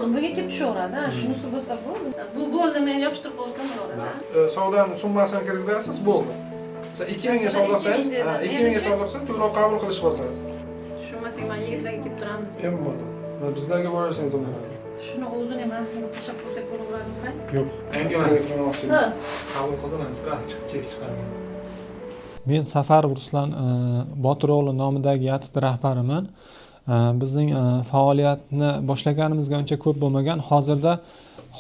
oldim. Bunga kelib tushaveradi. Shunisi bo'lsa bo'ldi. Bu bo'ldi, men yopishtirib qo'ysam bo'laveradi. Savdoni summasini kirgizasiz, bo'ldi. Masalan, 2000 ga savdo qilsangiz, 2000 ga savdo qilsangiz, to'lov qabul qilishni bosasiz. Tushunmasak, men yigitlarga kelib turamiz. Kim bo'ldi? Bizlarga borarsangiz bo'ladi. Shuni o'zini ham asini tashlab qo'ysak bo'laveradimi, qani? Yo'q. Yangi Ha. qabul qildim, men sirasi chek chiqaraman. Men Safarov Ruslan Botiroğlu nomidagi YATT rahbariman. Bizning faoliyatni boshlaganimizga uncha ko'p bo'lmagan. Hozirda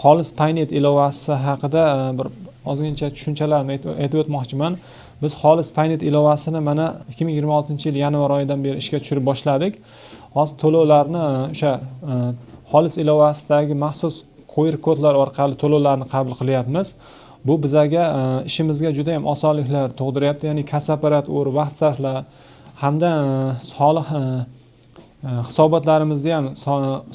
xolis Paynet ilovasi haqida bir ozgincha tushunchalarni aytib o'tmoqchiman. Biz xolis Paynet ilovasini mana 2026-yil yanvar oyidan beri ishga tushirib boshladik. Hozir to'lovlarni o'sha xolis ilovasidagi maxsus QR kodlar orqali to'lovlarni qabul qilyapmiz. Bu bizga ishimizga juda ham osonliklar tug'diryapti. Ya'ni kassaparat vaqt sarflar hamda soliq hisobotlarimizda ham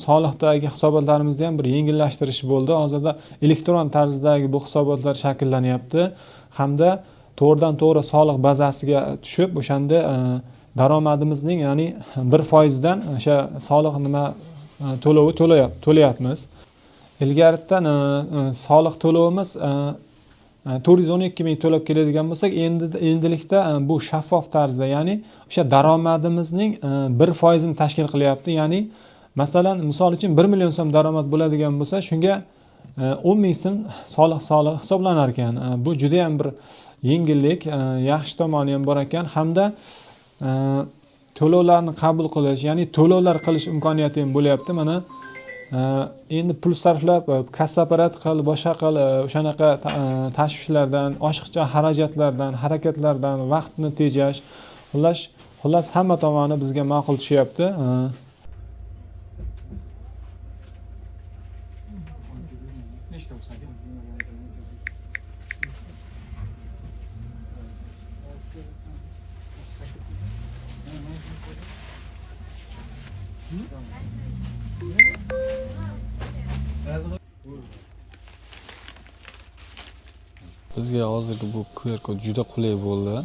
soliqdagi hisobotlarimizda ham bir yengillashtirish bo'ldi. Hozirda elektron tarzdagi bu hisobotlar shakllanyapti hamda to'g'ridan to'g'ri soliq bazasiga tushib, o'shanda daromadimizning ya'ni 1% dan o'sha soliq nima to'lovi to'layapmiz. Ilgaridan soliq to'lovimiz 412 ming to'lab keladigan bo'lsak, endilikda bu shaffof tarzda, ya'ni o'sha daromadimizning 1% ni tashkil qilyapti. Ya'ni masalan, misol uchun 1 million so'm daromad bo'ladigan bo'lsa, shunga 10 ming so'm soliq hisoblanar ekan. Bu juda ham bir yengillik, yaxshi tomoni ham bor ekan hamda to'lovlarni qabul qilish, ya'ni to'lovlar qilish imkoniyati ham bo'lyapti. Mana endi pul sarflab, kassa apparat qil, boshqa qil, o'shanaqa tashvishlardan, oshiqcha xarajatlardan, harakatlardan vaqtni tejash, xullas hamma tomoni bizga ma'qul tushyapti. Bizga hozirgi bu QR kod juda qulay bo'ldi.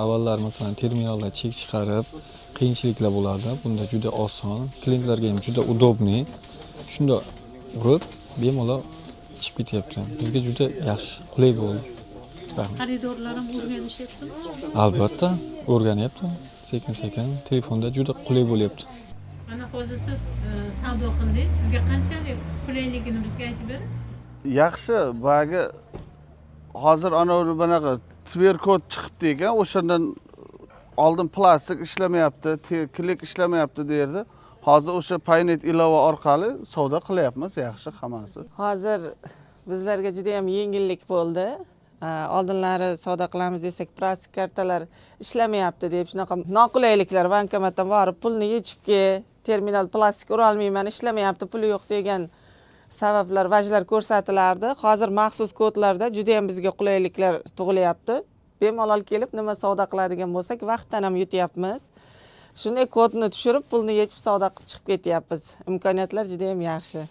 Avvallar masalan terminalda chek chiqarib qiyinchiliklar bo'lardi. Bunda juda oson, klientlarga ham juda udobniy. Shunda urib bemalol chiqib ketyapti. Bizga juda yaxshi, qulay bo'ldi. Xaridorlarim o'rganishyaptimi? Albatta, o'rganyapti. Sekin-sekin telefonda juda qulay bo'lyapti. Mana hozir siz savdo qildingiz. Sizga qanchalik qulayligini bizga aytib berasiz? Yaxshi, bagi hozir ana bunaqa QR kod chiqibdi ekan, o'shandan oldin plastik ishlamayapti, klik ishlamayapti derdi. Hozir o'sha Paynet ilova orqali savdo qilyapmiz, yaxshi hammasi. Hozir bizlarga juda ham yengillik bo'ldi. Oldinlari savdo qilamiz desak, plastik kartalar ishlamayapti deb shunaqa noqulayliklar, bankomatdan borib pulni yechib terminal plastik ura olmayman, ishlamayapti, puli yo'q degan sabablar, vajlar ko'rsatilardi. Hozir maxsus kodlarda juda ham bizga qulayliklar tug'ilyapti. Bemalol kelib nima savdo qiladigan bo'lsak, vaqtdan ham yutyapmiz. Shunday kodni tushirib, pulni yechib savdo qilib chiqib ketyapmiz. Imkoniyatlar juda ham yaxshi.